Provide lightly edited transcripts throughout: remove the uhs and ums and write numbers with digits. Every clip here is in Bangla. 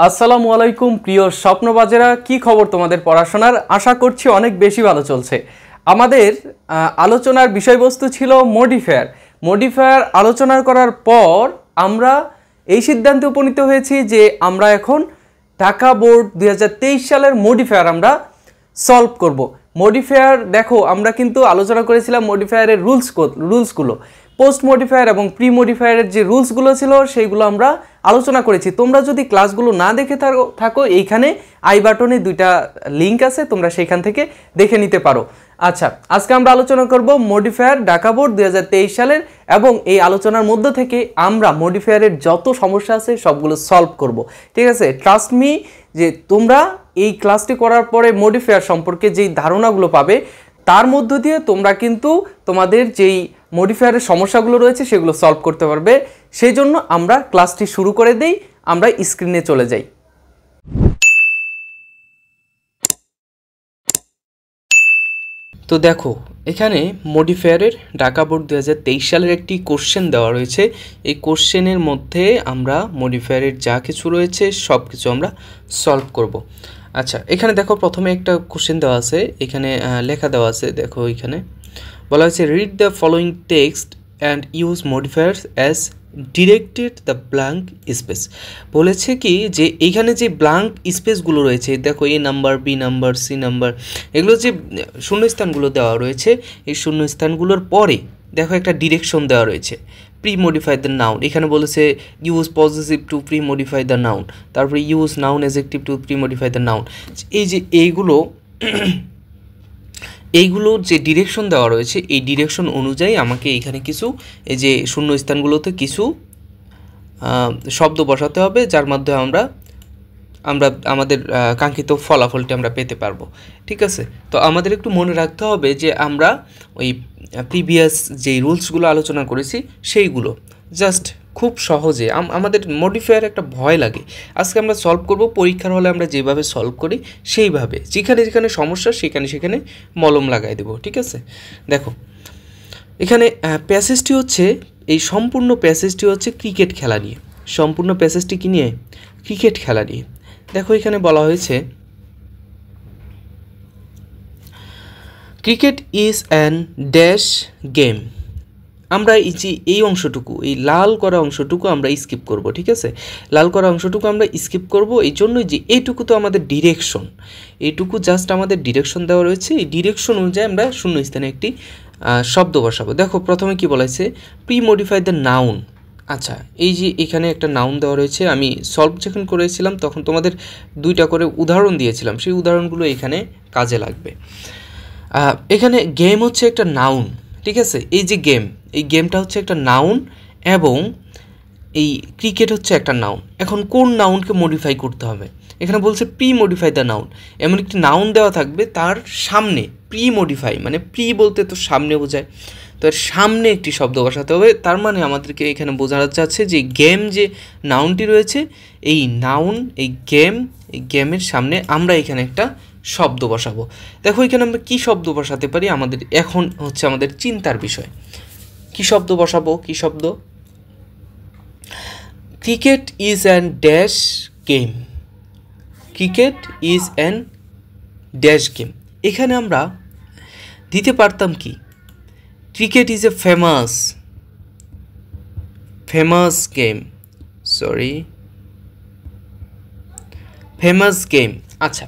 আসসালামু আলাইকুম প্রিয় স্বপ্নবাজেরা, কি খবর তোমাদের পড়াশোনার? আশা করছি অনেক বেশি ভালো চলছে। আমাদের আলোচনার বিষয়বস্তু ছিল মডিফায়ার। মডিফায়ার আলোচনা করার পর আমরা এই সিদ্ধান্তে উপনীত হয়েছি যে আমরা এখন ঢাকা বোর্ড 2023 সালের মডিফায়ার আমরা সলভ করব। মডিফায়ার দেখো, আমরা কিন্তু আলোচনা করেছিলাম মডিফায়ারের রুলসগুলো, পোস্ট মডিফায়ার এবং প্রি মডিফায়ারের যে রুলসগুলো ছিল সেইগুলো আমরা আলোচনা করেছি। তোমরা যদি ক্লাসগুলো না দেখে থাকো এইখানে আই বাটনে দুইটা লিঙ্ক আছে, তোমরা সেইখান থেকে দেখে নিতে পারো। আচ্ছা, আজকে আমরা আলোচনা করব মডিফায়ার ঢাকা বোর্ড 2023 সালের, এবং এই আলোচনার মধ্য থেকে আমরা মডিফায়ারের যত সমস্যা আছে সবগুলো সলভ করব। ঠিক আছে, ট্রাস্ট মি যে তোমরা এই ক্লাসটি করার পরে মডিফায়ার সম্পর্কে যেই ধারণাগুলো পাবে তার মধ্য দিয়ে তোমরা কিন্তু তোমাদের যেই মডিফায়ারের সমস্যাগুলো রয়েছে সেগুলো সলভ করতে পারবে। সেই জন্য আমরা ক্লাসটি শুরু করে দেই, আমরা স্ক্রিনে চলে যাই। তো দেখো, এখানে মডিফায়ারের ঢাকা বোর্ড 2023 সালের একটি কোশ্চেন দেওয়া রয়েছে। এই কোশ্চেনের মধ্যে আমরা মডিফায়ারের যা কিছু রয়েছে সব কিছু আমরা সলভ করব। আচ্ছা, এখানে দেখো প্রথমে একটা কোশ্চেন দেওয়া আছে, এখানে লেখা দেওয়া আছে। দেখো এখানে বলা হয়েছে read the following text and use modifiers as directed the blank space. বলেছে কি যে এইখানে যে ব্ল্যাঙ্ক স্পেসগুলো রয়েছে, দেখো A number, B number, C number, এগুলো যে শূন্যস্থানগুলো দেওয়া রয়েছে, এই শূন্যস্থানগুলোর পরে দেখো একটা ডিরেকশন দেওয়া রয়েছে, প্রি মডিফাই দ্য নাউন। এখানে বলেছে use positive to pre modify the noun, তারপরে use noun adjective to pre modify the noun. এই যে এইগুলোর যে ডিরেকশন দেওয়া রয়েছে, এই ডিরেকশন অনুযায়ী আমাকে এখানে কিছু এই যে শূন্য স্থানগুলোতে কিছু শব্দ বসাতে হবে, যার মাধ্যমে আমরা আমাদের কাঙ্ক্ষিত ফলাফলটি আমরা পেতে পারবো। ঠিক আছে, তো আমাদের একটু মনে রাখতে হবে যে আমরা ওই প্রিভিয়াস যেই রুলসগুলো আলোচনা করেছি সেইগুলো জাস্ট খুব সহজে আমাদের মডিফায়ার একটা ভয় লাগে। আজকে আমরা সলভ করব, পরীক্ষার হলে আমরা যেভাবে সলভ করি সেইভাবে, যেখানে যেখানে সমস্যা সেখানে মলম লাগাই দেব। ঠিক আছে, দেখো এখানে প্যাসেজটি হচ্ছে, এই সম্পূর্ণ প্যাসেজটি হচ্ছে ক্রিকেট খেলা নিয়ে। সম্পূর্ণ প্যাসেজটি কি নিয়ে? ক্রিকেট খেলা নিয়ে। দেখো এখানে বলা হয়েছে cricket is an dash game. আমরা এই যে এই অংশটুকু, এই লাল করা অংশটুকু আমরা স্কিপ করব। ঠিক আছে, লাল করা অংশটুকু আমরা স্কিপ করব এই জন্যই যে এইটুকু তো আমাদের ডিরেকশন, এইটুকু জাস্ট আমাদের ডিরেকশন দেওয়া রয়েছে। এই ডিরেকশন অনুযায়ী আমরা শূন্য স্থানে একটি শব্দ বসাবো। দেখো প্রথমে কি বলা হয়েছে, প্রি মডিফাই দ্য নাউন। আচ্ছা, এই যে এখানে একটা নাউন দেওয়া রয়েছে, আমি সলভ যখন করেছিলাম তখন তোমাদের দুইটা করে উদাহরণ দিয়েছিলাম, সেই উদাহরণগুলো এখানে কাজে লাগবে। এখানে গেম হচ্ছে একটা নাউন। ঠিক আছে, এই যে গেম, এই গেমটা হচ্ছে একটা নাউন এবং এই ক্রিকেট হচ্ছে একটা নাউন। এখন কোন নাউনকে মডিফাই করতে হবে? এখানে বলছে প্রি মডিফাই দ্য নাউন। এমন একটি নাউন দেওয়া থাকবে, তার সামনে প্রি মডিফাই, মানে প্রি বলতে তো সামনে বোঝায়, তো এর সামনে একটি শব্দ বসাতে হবে। তার মানে আমাদেরকে এখানে বোঝানো যাচ্ছে যে গেম যে নাউনটি রয়েছে, এই নাউন, এই গেমের সামনে আমরা এখানে একটা শব্দ বসাবো। দেখো এখানে আমরা কি শব্দ বসাতে পারি, আমাদের এখন হচ্ছে আমাদের চিন্তার বিষয়। কি শব্দ বসাবো? কি শব্দ? Cricket is an dash game. Cricket is an dash game. এখানে আমরা দিতে পারতাম কি, cricket is a famous game, famous game. আচ্ছা,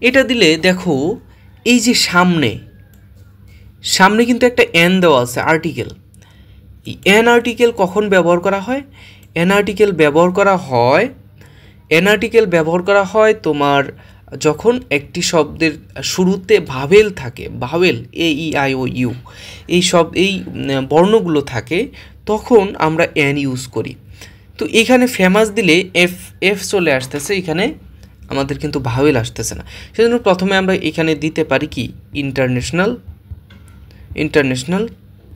এটা দিলে দেখো এই যে সামনে কিন্তু একটা এন দেওয়া আছে, আর্টিকেল। এই এন আর্টিকেল কখন ব্যবহার করা হয়? এন আর্টিকেল ব্যবহার করা হয় তোমার যখন একটি শব্দের শুরুতে ভাওয়েল থাকে, vowel A E I O U, এই বর্ণগুলো থাকে, তখন আমরা এন ইউজ করি। তো এখানে ফেমাস দিলে এফ চলে আসতেছে, এখানে আমাদের কিন্তু ভাওয়েল আসতেছে না। সেজন্য প্রথমে আমরা এখানে দিতে পারি কি, international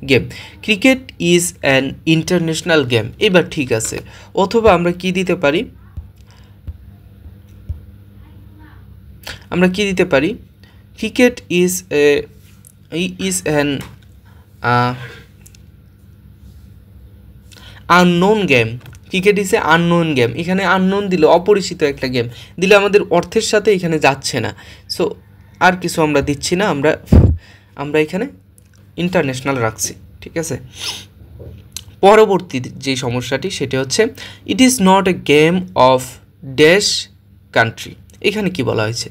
game. Cricket is an international game. এবার ঠিক আছে, অথবা আমরা কি দিতে পারি, cricket is an unknown game. Cricket is a unknown game, এখানে আননোন দিলে অপরিচিত একটা গেম দিলে আমাদের অর্থের সাথে এখানে যাচ্ছে না, সো আর কিছু আমরা দিচ্ছি না, আমরা এখানে ইন্টারন্যাশনাল রাখছি, ঠিক আছে। পরবর্তী যে সমস্যাটি সেটা হচ্ছে it is not a game of dash country. এখানে কি বলা হয়েছে,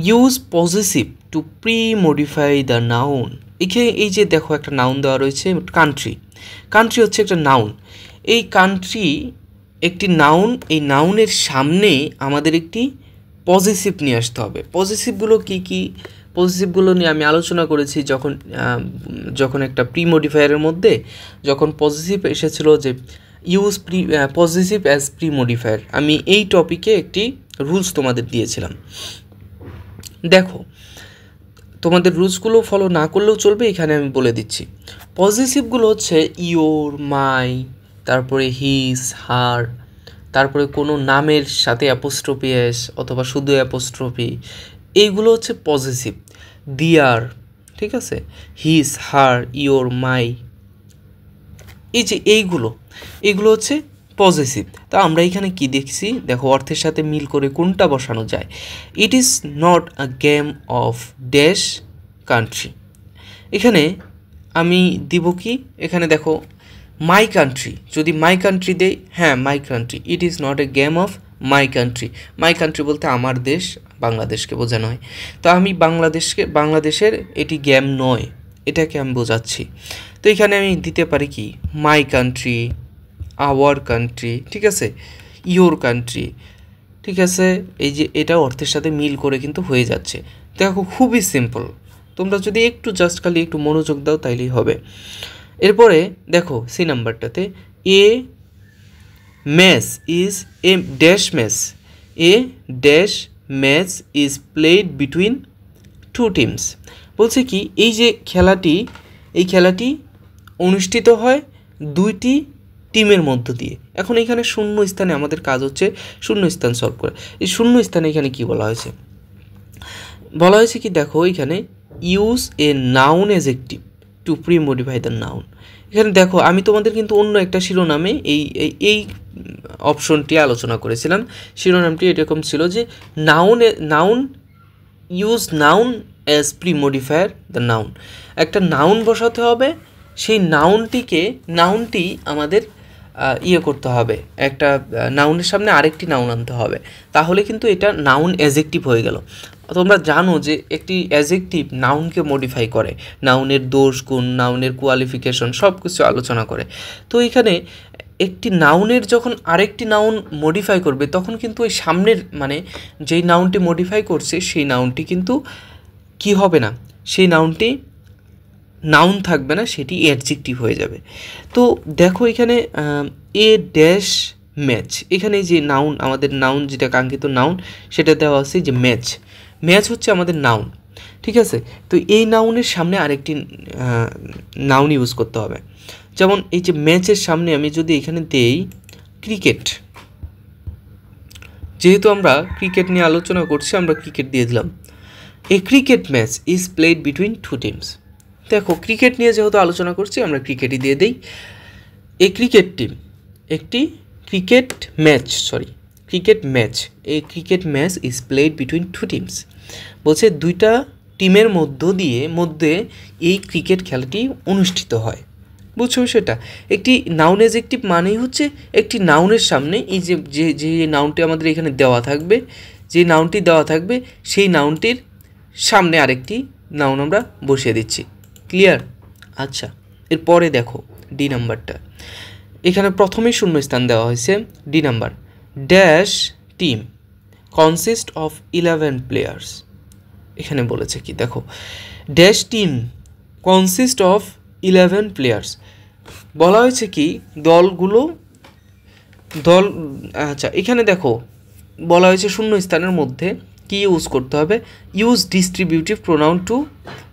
use positive to pre modify the noun. এখানে এই যে দেখো একটা নাউন দেওয়া রয়েছে কান্ট্রি, কান্ট্রি হচ্ছে একটা নাউন, এই কান্ট্রি একটি নাউন, এই নাউনের সামনে আমাদের একটি পজিটিভ নিয়ে আসতে হবে। পজিটিভগুলো কী কী, পজিটিভগুলো নিয়ে আমি আলোচনা করেছি যখন একটা প্রি মডিফায়ারের মধ্যে যখন পজিটিভ এসেছিল যে use positive as pre modifier, আমি এই টপিকে একটি রুলস তোমাদের দিয়েছিলাম। দেখো তোমাদের রুলসগুলো ফলো না করলেও চলবে, এখানে আমি বলে দিচ্ছি। পজিটিভগুলো হচ্ছে ইয়োর, মাই, তারপরে হিজ, হার, তারপরে কোনো নামের সাথে অ্যাপোস্ট্রফি এস অথবা শুধু অ্যাপোস্ট্রফি, এইগুলো হচ্ছে পজিটিভ। দিয়ার, ঠিক আছে, হিজ, হার, ইয়োর, মাই, এই যে এইগুলো হচ্ছে পজিটিভ। তা আমরা এখানে কি দেখছি দেখো, অর্থের সাথে মিল করে কোনটা বসানো যায়। It is not a game of dash country, এখানে আমি দিব কি, এখানে দেখো মাই কান্ট্রি, যদি মাই কান্ট্রি দেই, হ্যাঁ my country, it is not a game of my country. My country বলতে আমার দেশ, বাংলাদেশকে বোঝানো হয়, তো আমি বাংলাদেশের এটি গেম নয়, এটাকে আমি বোঝাচ্ছি। তো এখানে আমি দিতে পারি কি, মাই কান্ট্রি, আওয়ার কান্ট্রি, ঠিক আছে, ইয়োর কান্ট্রি, ঠিক আছে। এই যে এটা অর্থের সাথে মিল করে কিন্তু হয়ে যাচ্ছে। দেখো খুবই সিম্পল, তোমরা যদি একটু জাস্ট খালি একটু মনোযোগ দাও তাইলেই হবে। এরপরে দেখো সি নাম্বারটাতে a match is a dash match, a dash match is played between two teams. বলছে কি এই যে এই খেলাটি অনুষ্ঠিত হয় দুইটি টিমের মধ্য দিয়ে। এখন এখানে শূন্য স্থানে আমাদের কাজ হচ্ছে শূন্য স্থান সলভ করা। এই শূন্য স্থানে এখানে কি বলা হয়েছে কি দেখো, এখানে use a noun adjective two pre modify the noun. এখানে দেখো আমি তোমাদের কিন্তু অন্য একটা শিরোনামে এই অপশনটি আলোচনা করেছিলাম। শিরোনামটি এরকম ছিল যে noun use noun as pre modifier the noun. একটা নাউন বসাতে হবে, সেই নাউনটি আমাদের করতে হবে, একটা নাউনের সামনে আরেকটি নাউন আনতে হবে, তাহলে কিন্তু এটা নাউন অ্যাডজেক্টিভ হয়ে গেল। তোমরা জানো যে একটি অ্যাডজেক্টিভ নাউনকে মডিফাই করে, নাউনের দোষ গুণ, নাউনের কোয়ালিফিকেশন সব কিছু আলোচনা করে। তো এখানে একটি নাউনের যখন আরেকটি নাউন মডিফাই করবে তখন কিন্তু ওই সামনের মানে যেই নাউনটি মডিফাই করছে সেই নাউনটি কিন্তু কি হবে না, সেই নাউনটি নাউন থাকবে না, সেটি অ্যাডজেক্টিভ হয়ে যাবে। তো দেখো এখানে এ ড্যাশ ম্যাচ, এখানে যে নাউন আমাদের নাউন যেটা কাঙ্ক্ষিত নাউন সেটা দেওয়া আছে যে ম্যাচ হচ্ছে আমাদের নাউন, ঠিক আছে। তো এই নাউনের সামনে আরেকটি নাউন ইউজ করতে হবে। যেমন এই যে ম্যাচের সামনে আমি যদি এখানে দেই ক্রিকেট, যেহেতু আমরা ক্রিকেট নিয়ে আলোচনা করছি আমরা ক্রিকেট দিয়ে দিলাম। A cricket match is played between two teams. দেখো ক্রিকেট নিয়ে যেহেতু আলোচনা করছি আমরা ক্রিকেটই দিয়ে দিই। এই ক্রিকেট টিম একটি ক্রিকেট ম্যাচ এই cricket match is played between two teams, বলছে দুইটা টিমের মধ্যে এই ক্রিকেট খেলাটি অনুষ্ঠিত হয়। বুঝছো সেটা একটি নাউন অ্যাডজেক্টিভ মানেই হচ্ছে একটি নাউনের সামনে এই যে নাউনটি আমাদের এখানে দেওয়া থাকবে, যে নাউনটি দেওয়া থাকবে সেই নাউনটির সামনে আরেকটি নাউন আমরা বসিয়ে দিচ্ছি। ক্লিয়ার? আচ্ছা, এরপরে দেখো ডি নাম্বারটা, এখানে প্রথমেই শূন্যস্থান দেওয়া হয়েছে। D number, dash team consist of 11 players. এখানে বলেছে কি দেখো, dash team consist of 11 players. বলা হয়েছে কি আচ্ছা এখানে দেখো বলা হয়েছে শূন্য স্থানের মধ্যে কি ইউজ করতে হবে, use distributive pronoun to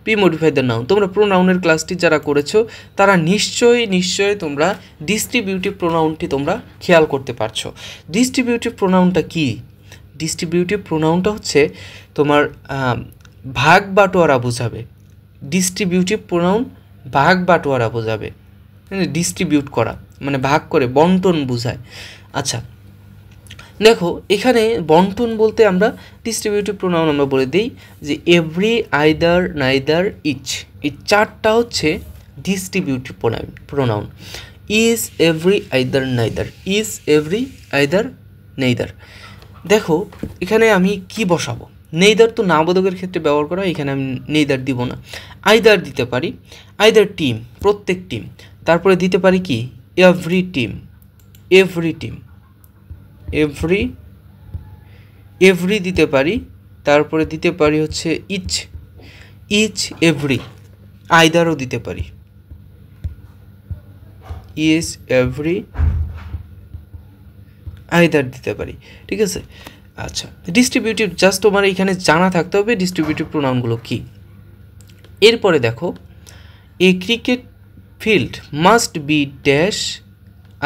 pre modify the noun. তোমরা প্রোনাউনের ক্লাসটি যারা করেছো তারা নিশ্চয়ই তোমরা ডিস্ট্রিবিউটিভ প্রোনাউনটি তোমরা খেয়াল করতে পারছো। ডিস্ট্রিবিউটিভ প্রোনাউনটা কি? ডিস্ট্রিবিউটিভ প্রোনাউনটা হচ্ছে তোমার ভাগ বাটোয়ারা বোঝাবে। ডিস্ট্রিবিউটিভ প্রোনাউন ভাগ বাটোয়ারা বোঝাবে, ডিস্ট্রিবিউট করা। মানে ভাগ করে, বন্টন বোঝায়। আচ্ছা দেখো এখানে বন্টন বলতে আমরা ডিস্ট্রিবিউটিভ প্রোনাউন আমরা বলে দিই যে এভরি, আইদার, নাইদার, ইচ, এই চারটা হচ্ছে distributive pronoun. Is, every, either, neither, is, every, either, neither. দেখো এখানে আমি কি বসাবো, নেইদার তো নাবোধকের ক্ষেত্রে ব্যবহার করা হয়, এখানে আমি নেইদার দিব না, আইদার দিতে পারি, আইদার টিম, প্রত্যেক টিম, তারপরে দিতে পারি কি every team, every team, every, every দিতে পারি, তারপরে দিতে পারি হচ্ছে ইচ, ইচ, এভরি, আইদারও দিতে পারি, ইজ, এভরি, আইদার দিতে পারি, ঠিক আছে। আচ্ছা ডিস্ট্রিবিউটিভ জাস্ট তোমার এখানে জানা থাকতে হবে ডিস্ট্রিবিউটিভ প্রোনাউনগুলো কী। এরপরে দেখো a cricket field must be dash.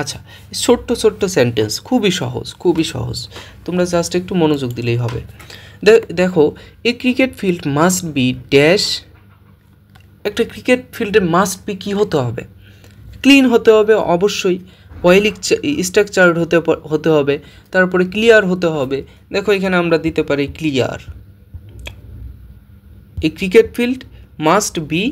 আচ্ছা ছোট্ট ছোট্ট সেন্টেন্স, খুবই সহজ, খুবই সহজ, তোমরা জাস্ট একটু মনোযোগ দিলেই হবে। দেখো a cricket field must be dash, একটা ক্রিকেট ফিল্ডে মাস্ট বি কী হতে হবে, ক্লিন হতে হবে অবশ্যই, ওয়েল স্ট্রাকচার্ড হতে হবে, তারপরে ক্লিয়ার হতে হবে। দেখো এখানে আমরা দিতে পারি clear, A cricket field must be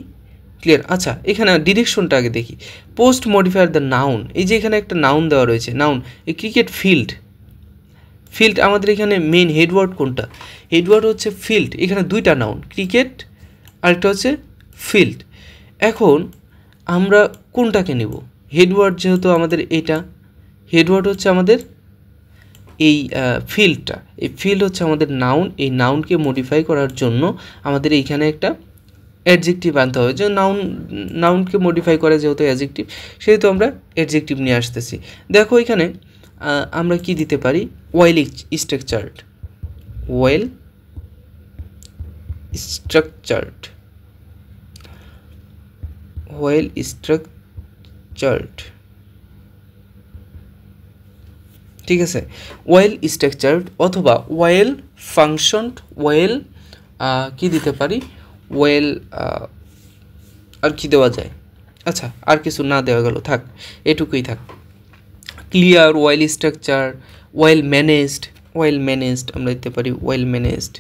clear. আচ্ছা এখানে ডিরেকশনটা আগে দেখি, পোস্ট মডিফায়ার দ্য নাউন, এই যে এখানে একটা নাউন দেওয়া রয়েছে, নাউন, এই ক্রিকেট ফিল্ড, ফিল্ড আমাদের এখানে মেন হেডওয়ার্ড কোনটা, হেডওয়ার্ড হচ্ছে ফিল্ড, এখানে দুইটা নাউন, ক্রিকেট আরেকটা হচ্ছে ফিল্ড। এখন আমরা কোনটাকে নেব, হেডওয়ার্ড যেহেতু আমাদের এটা, হেডওয়ার্ড হচ্ছে আমাদের এই ফিল্ডটা, এই ফিল্ড হচ্ছে আমাদের নাউন, এই নাউনকে মডিফাই করার জন্য আমাদের এইখানে একটা অ্যাডজেক্টিভ আনতে হবে, যে নাউনকে মডিফাই করে যেহেতু অ্যাডজেক্টিভ, সেহেতু আমরা অ্যাডজেক্টিভ নিয়ে আসতেছি। দেখো এখানে আমরা কি দিতে পারি, well structured, well structured, well structured, ঠিক আছে, ওয়েল স্ট্রাকচার্ড অথবা ওয়েল ফাংশনড, ওয়েল কি দিতে পারি, ওয়েল আর কি দেওয়া যায়, আচ্ছা আর কিছু না দেওয়া গেল, থাক এটুকুই থাক, clear, well structure, well managed, well managed আমরা দিতে পারি, ওয়েল ম্যানেজড,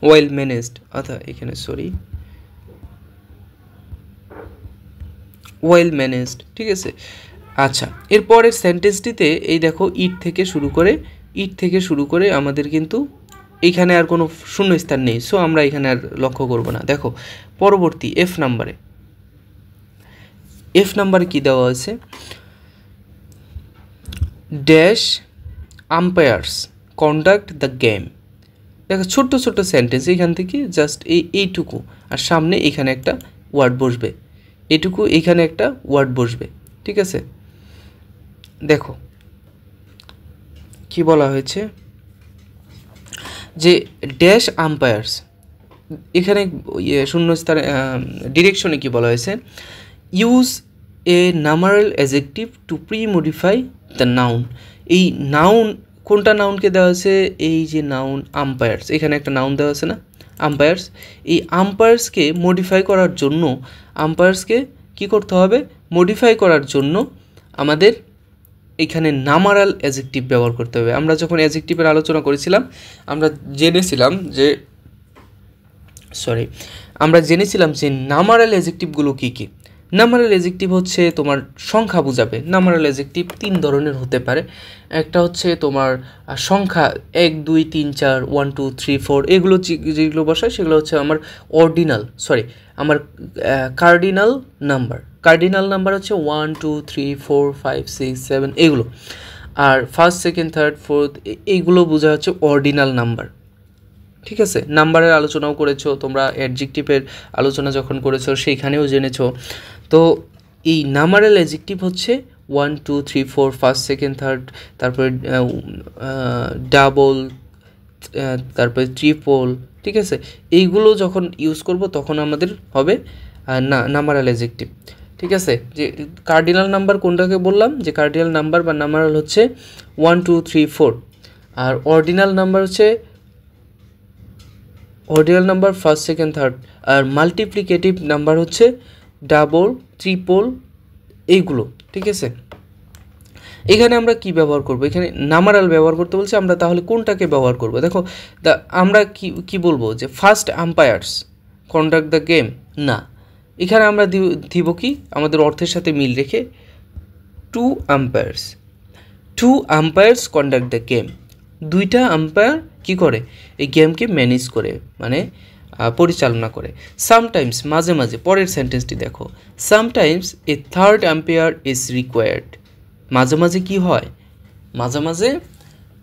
ওয়েল ম্যানেজড, অর্থাৎ এখানে সরি ওয়েল ম্যানেজড, ঠিক আছে। আচ্ছা এরপরের সেন্টেন্সটিতে এই দেখো ইট থেকে শুরু করে আমাদের কিন্তু এইখানে আর কোনো শূন্যস্থান নেই, সো আমরা এখানে আর লক্ষ্য করব না। দেখো পরবর্তী এফ নাম্বারে কি দেওয়া আছে, dash umpires conduct the game. দেখো ছোট্ট ছোট্ট সেন্টেন্স, এখান থেকে জাস্ট এইটুকু, আর সামনে এখানে একটা ওয়ার্ড বসবে, এইটুকু এখানে একটা ওয়ার্ড বসবে, ঠিক আছে। দেখো কি বলা হয়েছে, যে ড্যাশ আম্পায়ার্স, এখানে শূন্যস্থানে ডিরেকশনে কি বলা হয়েছে, use a numeral adjective to pre modify the noun. এই নাউন কোনটা নাউনকে দেওয়া আছে, এই যে নাউন আম্পায়ার্স, এখানে একটা নাউন দেওয়া আছে না আম্পায়ার্স, এই আম্পায়ার্সকে মডিফাই করার জন্য, আম্পায়ার্সকে কী করতে হবে, মডিফাই করার জন্য আমাদের এখানে নামারাল অ্যাডজেক্টিভ ব্যবহার করতে হবে। আমরা যখন অ্যাডজেক্টিভের আলোচনা করেছিলাম আমরা জেনেছিলাম যে নামারাল অ্যাডজেক্টিভগুলো কী কী। নামারাল অ্যাডজেক্টিভ হচ্ছে তোমার সংখ্যা বোঝাবে। নামারাল অ্যাডজেক্টিভ 3 ধরনের হতে পারে। একটা হচ্ছে তোমার সংখ্যা 1 2 3 4 1 2 3 4 এগুলো যেগুলো বসায় সেগুলো হচ্ছে আমার কার্ডিনাল নাম্বার হচ্ছে 1 2 3 4 5 6 7 এগুলো। আর ফার্স্ট সেকেন্ড থার্ড ফোর্থ এইগুলো বোঝা হচ্ছে অর্ডিনাল নাম্বার, ঠিক আছে। নাম্বারের আলোচনাও করেছো তোমরা, অ্যাডজেক্টিভের আলোচনা যখন করেছো সেইখানেও জেনেছো। তো এই নাম্বারেল অ্যাডজেক্টিভ হচ্ছে 1 2 3 4 ফার্স্ট সেকেন্ড থার্ড, তারপরে ডাবল, তারপরে ট্রিপল, ঠিক আছে। এইগুলো যখন ইউজ করব তখন আমাদের হবে নাম্বারাল অ্যাডজেক্টিভ, ঠিক আছে। যে কার্ডিনাল নাম্বার কোনটাকে বললাম, যে কার্ডিনাল নাম্বার বা নাম্বারাল হচ্ছে 1 2 3 4, আর অর্ডিনাল নাম্বার হচ্ছে ফার্স্ট সেকেন্ড থার্ড, আর মাল্টিপ্লিকেটিভ নাম্বার হচ্ছে ডাবল ট্রিপল, এইগুলো, ঠিক আছে। এখানে আমরা কি ব্যবহার করব, এখানে নামারাল ব্যবহার করতে বলছি, আমরা তাহলে কোনটাকে ব্যবহার করব? দেখো আমরা কি বলবো যে first umpires conduct the game, না, এখানে আমরা দিব কি আমাদের অর্থের সাথে মিল রেখে two umpires conduct the game, দুইটা আম্পায়ার কি করে এই গেমকে ম্যানেজ করে, মানে পরিচালনা করে। সামটাইমস, মাঝে মাঝে, পরের সেন্টেন্সটি দেখো, sometimes a third umpire is required, মাঝে মাঝে কি হয়, মাঝে মাঝে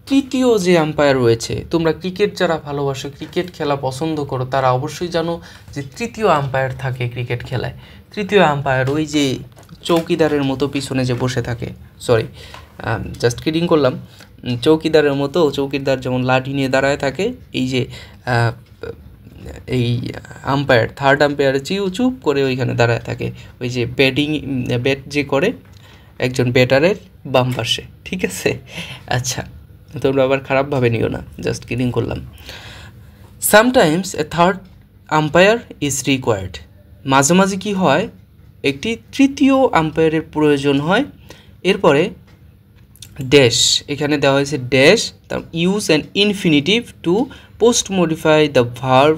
তৃতীয় যে আম্পায়ার রয়েছে, তোমরা ক্রিকেট যারা ভালোবাসো, ক্রিকেট খেলা পছন্দ করো, তারা অবশ্যই জানো যে তৃতীয় আম্পায়ার থাকে ক্রিকেট খেলায়। তৃতীয় আম্পায়ার ওই যে চৌকিদারের মতো পিছনে যে বসে থাকে, সরি জাস্ট কিডিং করলাম, চৌকিদারের মতো, চৌকিদার যেমন লাঠি নিয়ে দাঁড়ায় থাকে, এই যে এই আম্পায়ার, থার্ড আম্পায়ার চুপ করে ওইখানে দাঁড়ায় থাকে, ওই যে ব্যাট যে করে একজন ব্যাটারের বাম পাশে, ঠিক আছে। আচ্ছা, তোমরা আবার খারাপভাবে নিও না, জাস্ট কিডিং করলাম। Sometimes a third umpire is required, মাঝে মাঝে কি হয়, একটি তৃতীয় আম্পায়ারের প্রয়োজন হয়। এরপরে ড্যাশ, এখানে দেওয়া হয়েছে ড্যাশ, তার use an infinitive to post modify the verb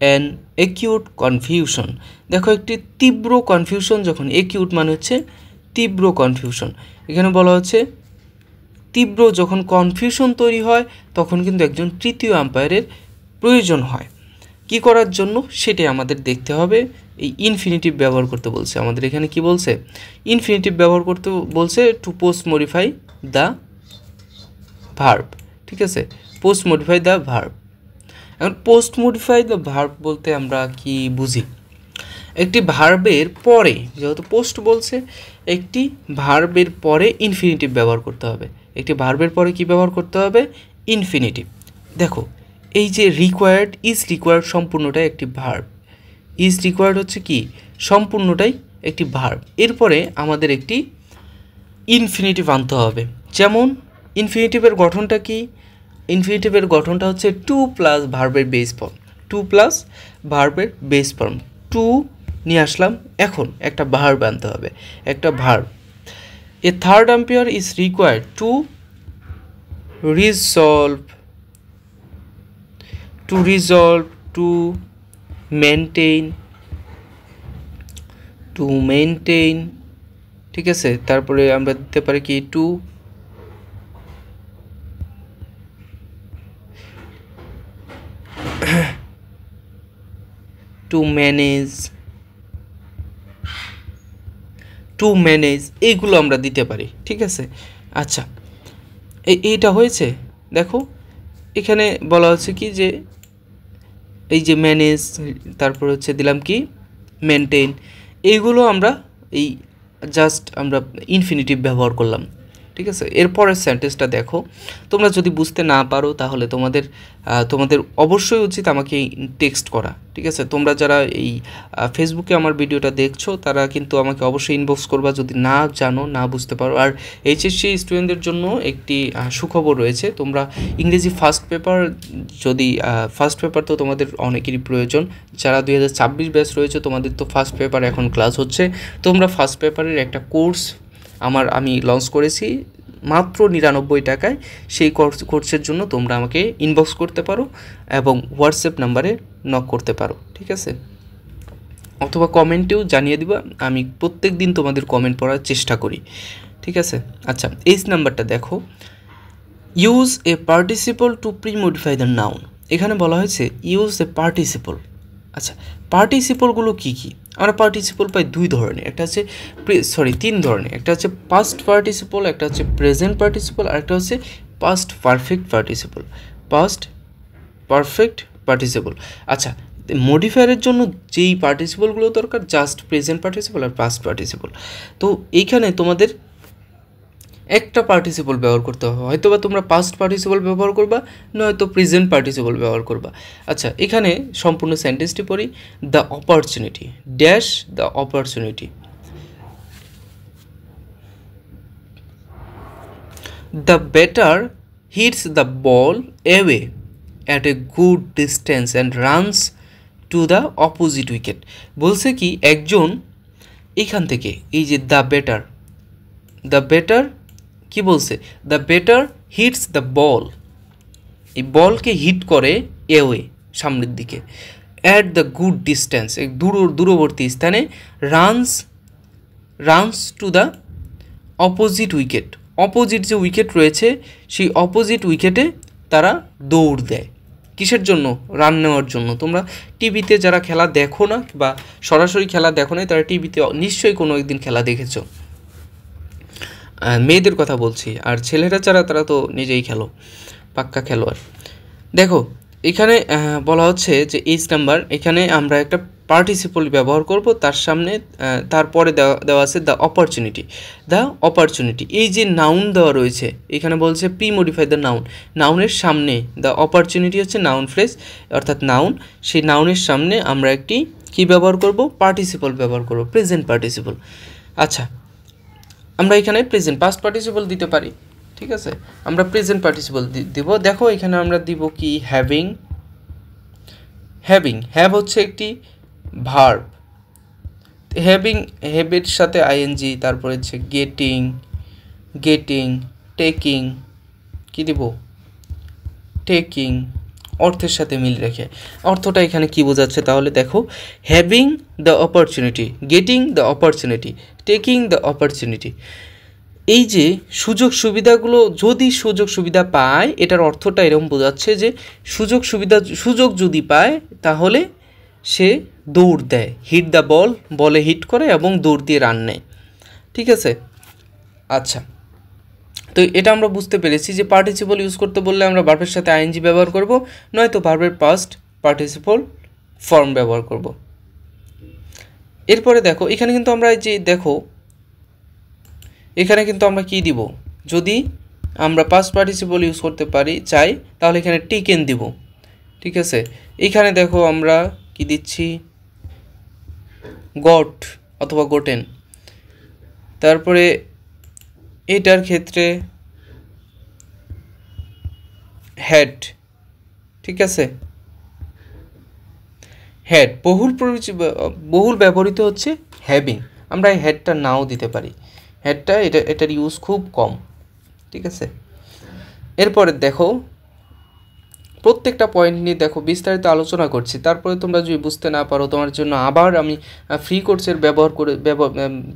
an acute confusion. দেখো একটি তীব্র কনফিউশন, যখন একিউট মানে হচ্ছে তীব্র কনফিউশন, এখানে বলা হচ্ছে তীব্র যখন কনফিউশন তৈরি হয় তখন কিন্তু একজন তৃতীয় আম্পায়ারের প্রয়োজন হয়। কি করার জন্য সেটাই আমাদের দেখতে হবে। এই ইনফিনিটিভ ব্যবহার করতে বলছে আমাদের, এখানে কি বলছে, ইনফিনিটিভ ব্যবহার করতে বলছে to post modify the verb, ঠিক আছে, পোস্ট মডিফাই দ্য ভার্ব। এখন পোস্ট মডিফাই দ্য ভার্ব বলতে আমরা কি বুঝি, একটি ভার্বের পরে, যেহেতু পোস্ট বলছে, একটি ভার্বের পরে ইনফিনিটিভ ব্যবহার করতে হবে। একটি ভার্বের পরে কি ব্যবহার করতে হবে, ইনফিনিটিভ। দেখো এই যে রিকোয়ার্ড, ইজ রিকোয়ার্ড সম্পূর্ণটাই একটি ভার্ব, ইজ রিকোয়ার্ড হচ্ছে কি সম্পূর্ণটাই একটি ভার্ব। এরপরে আমাদের একটি ইনফিনিটিভ আনতে হবে। যেমন ইনফিনিটিভের গঠনটা কি, ইনফিনিটিভের গঠনটা হচ্ছে টু প্লাস ভার্বের বেস ফর্ম, টু প্লাস ভার্বের বেস ফর্ম, টু নিয়ে আসলাম, এখন একটা ভার্ব আনতে হবে, একটা verb. A third umpire is required to resolve, to maintain, ঠিক আছে। তারপরে আমরা দিতে পারি কি টু ম্যানেজ, এইগুলো আমরা দিতে পারি, ঠিক আছে। আচ্ছা, এইটা হয়েছে। দেখো এখানে বলা হচ্ছে কি যে এই যে ম্যানেজ, তারপর হচ্ছে দিলাম কি মেনটেইন, এইগুলো আমরা এই জাস্ট আমরা ইনফিনিটিভ ব্যবহার করলাম, ঠিক আছে। এরপরের সেন্টেন্সটা দেখো, তোমরা যদি বুঝতে না পারো তাহলে তোমাদের অবশ্যই উচিত আমাকে টেক্সট করা, ঠিক আছে। তোমরা যারা এই ফেসবুকে আমার ভিডিওটা দেখছো তারা কিন্তু আমাকে অবশ্যই ইনবক্স করবা যদি না জানো, না বুঝতে পারো। আর এইচএসসি স্টুডেন্টদের জন্য একটি সুখবর রয়েছে, তোমরা ইংরেজি ফার্স্ট পেপার তো তোমাদের অনেকেরই প্রয়োজন। যারা 2026 ব্যাচ রয়েছে তোমাদের তো ফার্স্ট পেপার এখন ক্লাস হচ্ছে। তোমরা ফার্স্ট পেপারের একটা কোর্স আমি লঞ্চ করেছি মাত্র 99 টাকায়। সেই কোর্সের জন্য তোমরা আমাকে ইনবক্স করতে পারো এবং হোয়াটসঅ্যাপ নাম্বারে নক করতে পারো, ঠিক আছে, অথবা কমেন্টেও জানিয়ে দিবা। আমি প্রত্যেক দিন তোমাদের কমেন্ট পড়ার চেষ্টা করি, ঠিক আছে। আচ্ছা, এই নাম্বারটা দেখো, use a participle to premodify the noun. এখানে বলা হয়েছে ইউজ এ পার্টিসিপল। আচ্ছা, পার্টিসিপলগুলো কী কী? আমরা পার্টিসিপল পাই তিন ধরনের, একটা হচ্ছে পাস্ট পার্টিসিপল, একটা হচ্ছে প্রেজেন্ট পার্টিসিপল, আর একটা হচ্ছে পাস্ট পারফেক্ট পার্টিসিপল। আচ্ছা, মডিফায়ারের জন্য যেই পার্টিসিপলগুলো দরকার, জাস্ট প্রেজেন্ট পার্টিসিপল আর পাস্ট পার্টিসিপল। তো এইখানে তোমাদের একটা পার্টিসিপল ব্যবহার করতে হবে, হয়তো বা তোমরা পাস্ট পার্টিসিপল ব্যবহার করবা, নয়তো প্রেজেন্ট পার্টিসিপল ব্যবহার করবা। আচ্ছা, এখানে সম্পূর্ণ সেন্টেন্সটি পড়ি, the opportunity dash the opportunity, the batter hits the ball away at a good distance and runs to the opposite wicket. বলছে কি এইখান থেকে এই যে দ্য বেটার কি বলছে, the batter hits the ball, এই বলকে হিট করে এওয়ে সামনের দিকে, অ্যাট দ্য গুড ডিস্টেন্স এক দূরবর্তী স্থানে, runs to the opposite wicket, opposite যে উইকেট রয়েছে সেই অপোজিট উইকেটে তারা দৌড় দেয়। কিসের জন্য? রান নেওয়ার জন্য। তোমরা টিভিতে যারা খেলা দেখো না বা সরাসরি খেলা দেখো না, তারা টিভিতে নিশ্চয়ই কোনো একদিন খেলা দেখেছো। মেয়েদের কথা বলছি, আর ছেলেরা যারা তারা তো নিজেই খেলো, পাক্কা খেলোয়াড়। দেখো এখানে বলা হচ্ছে যে এইচ নাম্বার, এখানে আমরা একটা পার্টিসিপল ব্যবহার করব, তার সামনে তারপরে দেওয়া আছে দ্য অপরচুনিটি। এই যে নাউন দেওয়া রয়েছে এখানে বলছে পি মডিফাই দ্য নাউনের সামনে দ্য অপরচুনিটি হচ্ছে নাউন ফ্রেজ অর্থাৎ নাউন, সেই নাউনের সামনে আমরা একটি কি ব্যবহার করব? পার্টিসিপল ব্যবহার করব, প্রেজেন্ট পার্টিসিপল। আচ্ছা, আমরা এখানে প্রেজেন্ট পাস্ট পার্টিসিপল দিতে পারি, ঠিক আছে, আমরা প্রেজেন্ট পার্টিসিপল দিব। দেখো এখানে আমরা দিব কি? হ্যাভ হচ্ছে একটি ভার্ব, হ্যাভের সাথে আইএনজি, তারপরে হচ্ছে গেটিং, টেকিং, কি দিব? টেকিং, অর্থের সাথে মিল রেখে। অর্থটা এখানে কি বোঝাচ্ছে তাহলে? দেখো, having the opportunity, getting the opportunity, taking the opportunity, এই যে সুযোগ সুবিধা পায়, এটার অর্থটা এরকম বোঝাচ্ছে যে সুযোগ যদি পায় তাহলে সে দৌড় দেয়, হিট দ্য বল, বলে হিট করে এবং দৌড় দিয়ে রান নেয়, ঠিক আছে। আচ্ছা, তো এটা আমরা বুঝতে পেরেছি যে পার্টিসিপল ইউজ করতে বললে আমরা ভার্বের সাথে আইএনজি ব্যবহার করব, নয়তো ভার্বের পাস্ট পার্টিসিপল ফর্ম ব্যবহার করব। এরপরে দেখো এখানে কিন্তু আমরা এখানে কিন্তু আমরা কি দিব? যদি আমরা পাস্ট পার্টিসিপল ইউজ করতে চাই তাহলে এখানে টেকেন দিব, ঠিক আছে। এখানে দেখো আমরা কি দিচ্ছি? গট অথবা গোটেন। তারপরে এটার ক্ষেত্রে হ্যাড, ঠিক আছে, হ্যাড বহুল ব্যবহৃত হচ্ছে হ্যাভিং, আমরা এই হ্যাডটা নাও দিতে পারি, এটার ইউজ খুব কম, ঠিক আছে। এরপরে দেখো প্রত্যেকটা পয়েন্ট নিয়ে দেখো বিস্তারিত আলোচনা করছি, তারপরে তোমরা যদি বুঝতে না পারো তোমার জন্য আবার আমি ফ্রি কোর্সের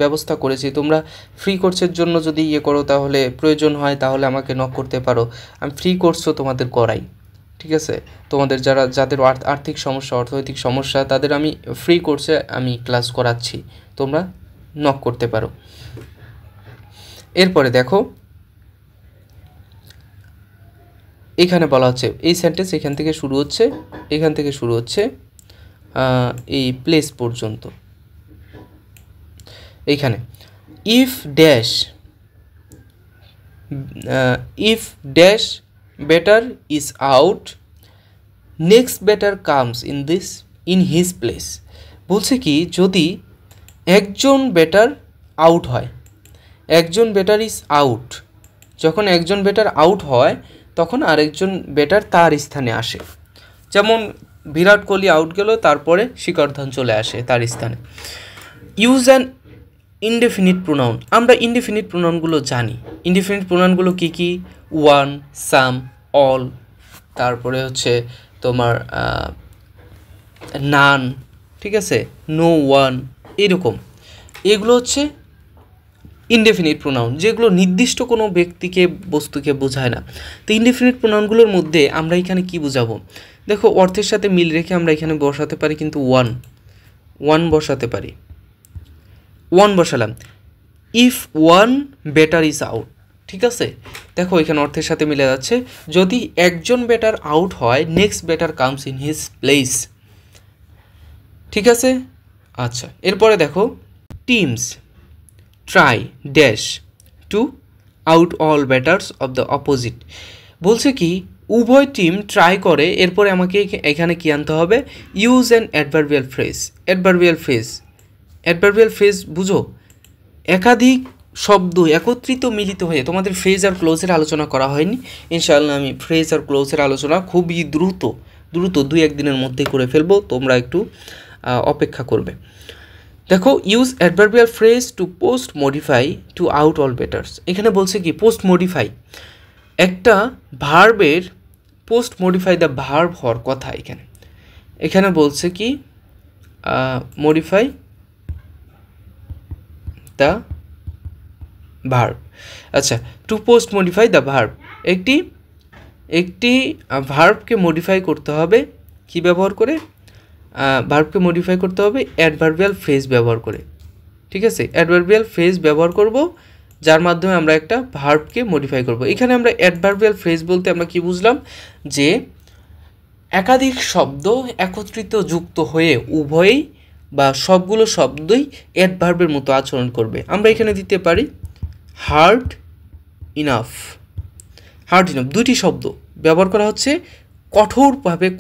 ব্যবস্থা করেছি। তোমরা ফ্রি কোর্সের জন্য যদি করো তাহলে প্রয়োজন হয় তাহলে আমাকে নক করতে পারো, আমি ফ্রি কোর্সও তোমাদের করাই, ঠিক আছে। তোমাদের যাদের আর্থিক সমস্যা, অর্থনৈতিক সমস্যা, তাদের আমি ফ্রি কোর্সে আমি ক্লাস করাচ্ছি, তোমরা নক করতে পারো। এরপরে দেখো এখানে বলা হচ্ছে এই সেন্টেন্স এখান থেকে শুরু হচ্ছে এই প্লেস পর্যন্ত। এইখানে if dash better is out, next batter comes in his place. বলছে কি, যদি একজন বেটার আউট হয়, একজন বেটার ইজ আউট, যখন একজন বেটার আউট হয় তখন আরেকজন বেটার তার স্থানে আসে। যেমন বিরাট কোহলি আউট গেল, তারপরে শিখর ধাওয়ান চলে আসে তার স্থানে। ইউজ অ্যান ইনডেফিনিট প্রোনাউন, আমরা ইনডেফিনিট প্রোনাউনগুলো জানি। ইনডেফিনিট প্রোনাউনগুলো কী কী? ওয়ান, সাম, অল, তারপরে হচ্ছে তোমার নান, ঠিক আছে, নো ওয়ান, এরকম। এগুলো হচ্ছে ইনডেফিনিট প্রোনাউন, যেগুলো নির্দিষ্ট কোনো ব্যক্তিকে, বস্তুকে বোঝায় না। তো ইনডেফিনিট প্রোনাউনগুলোর মধ্যে আমরা এখানে কি বোঝাবো? দেখো অর্থের সাথে মিল রেখে আমরা এখানে বসাতে পারি, কিন্তু ওয়ান বসাতে পারি। ওয়ান বসালাম, if one better is out, ঠিক আছে। দেখো এখানে অর্থের সাথে মিলে যাচ্ছে, যদি একজন বেটার আউট হয়, next batter comes in his place, ঠিক আছে। আচ্ছা, এরপরে দেখো teams try dash to out all batters of the opposite. বলছে কি, উভয় টিম ট্রাই করে, এরপরে আমাকে এখানে কি আনতে হবে? Use an adverbial phrase. বুঝো, একাধিক শব্দ একত্রিত মিলিত হয়ে, তোমাদের ফ্রেজ আর ক্লোজের আলোচনা করা হয়নি, ইনশাআল্লাহ আমি ফ্রেজ আর ক্লোজের আলোচনা খুবই দ্রুত 2-1 দিনের মধ্যে করে ফেলবো, তোমরা একটু অপেক্ষা করবে। দেখো use adverbial phrase to post modify to out all batters. এখানে বলছে কি পোস্ট মডিফাই, একটা ভার্বের পোস্ট মডিফাই দ্য ভার্ব হওয়ার কথা। এখানে বলছে কি মডিফাই দ্য ভার্ব। আচ্ছা, to post modify the verb, একটি ভার্বকে মডিফাই করতে হবে কি ব্যবহার করে? ভার্বকে মডিফাই করতে হবে অ্যাডভার্বিয়াল ফ্রেজ ব্যবহার করে। ঠিক আছে, অ্যাডভার্বিয়াল ফ্রেজ ব্যবহার করব যার মাধ্যমে আমরা একটা ভার্বকে মডিফাই করব। এখানে আমরা অ্যাডভার্বিয়াল ফ্রেজ বলতে আমরা কি বুঝলাম, যে একাধিক শব্দ একত্রিত যুক্ত হয়ে উভয়ই বা সবগুলো শব্দই অ্যাডভার্বের মতো আচরণ করবে। আমরা এখানে দিতে পারি হার্ড ইনাফ। দুটি শব্দ ব্যবহার করা হচ্ছে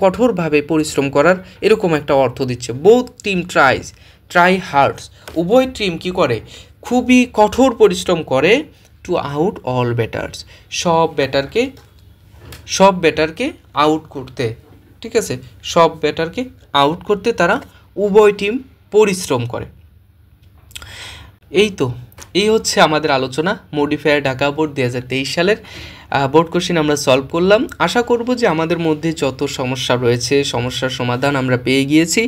কঠোরভাবে পরিশ্রম করার এরকম একটা অর্থ দিচ্ছে। বোথ টিম ট্রাই হার্ডস, উভয় টিম কি করে? খুবই কঠোর পরিশ্রম করে টু আউট অল ব্যাটার্স, সব ব্যাটারকে আউট করতে। ঠিক আছে, সব ব্যাটারকে আউট করতে তারা উভয় টিম পরিশ্রম করে। এই হচ্ছে আমাদের আলোচনা মডিফায়ার ঢাকা বোর্ড 2023 সালের বোর্ড কোশ্চেন আমরা সলভ করলাম। আশা করব যে আমাদের মধ্যে যত সমস্যা রয়েছে সমস্যার সমাধান আমরা পেয়ে গিয়েছি।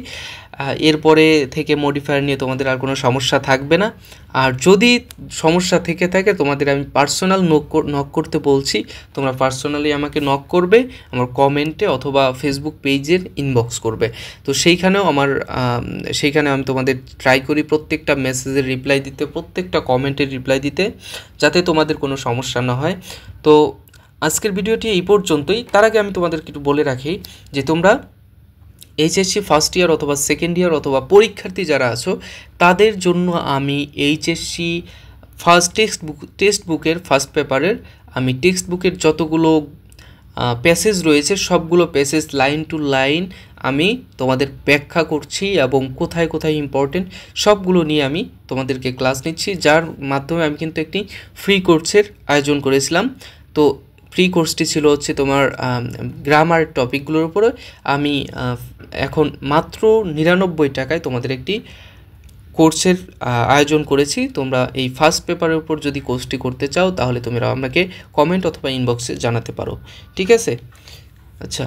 এরপরে থেকে মডিফায়ার নিয়ে তোমাদের আর কোনো সমস্যা থাকবে না। আর যদি সমস্যা থেকে থাকে তোমাদের আমি পার্সোনাল নক করতে বলছি, তোমরা পার্সোনালি আমাকে নক করবে আমার কমেন্টে অথবা ফেসবুক পেজের ইনবক্স করবে। তো সেইখানে আমি তোমাদের ট্রাই করি প্রত্যেকটা মেসেজের রিপ্লাই দিতে, প্রত্যেকটা কমেন্টের রিপ্লাই দিতে, যাতে তোমাদের কোনো সমস্যা না হয়। তো আজকের ভিডিওটি এই পর্যন্তই। তার আগে আমি তোমাদেরকে একটু বলে রাখি যে তোমরা এইচএসসি ফার্স্ট ইয়ার অথবা সেকেন্ড ইয়ার অথবা পরীক্ষার্থী যারা আছো তাদের জন্য আমি এইচএসসি টেক্সট বুকের ফার্স্ট পেপারের আমি টেক্সট বুকের যতগুলো প্যাসেজ রয়েছে সবগুলো প্যাসেজ লাইন টু লাইন আমি তোমাদের ব্যাখ্যা করছি এবং কোথায় কোথায় ইম্পর্টেন্ট সবগুলো নিয়ে আমি তোমাদেরকে ক্লাস নিচ্ছি, যার মাধ্যমে আমি কিন্তু একটি ফ্রি কোর্সের আয়োজন করেছিলাম। তো ফ্রি কোর্সটি ছিল হচ্ছে তোমার গ্রামার টপিকগুলোর উপরে। আমি এখন মাত্র 99 টাকায় তোমাদের একটি কোর্সের আয়োজন করেছি। তোমরা এই ফার্স্ট পেপারের উপর যদি কোর্সটি করতে চাও তাহলে তোমরা আমাকে কমেন্ট অথবা ইনবক্সে জানাতে পারো। ঠিক আছে, আচ্ছা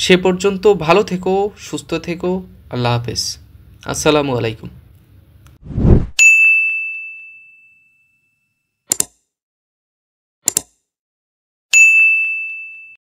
সে পর্যন্ত ভালো থেকো, সুস্থ থেকো, আল্লাহ হাফেজ, আসসালামু আলাইকুম।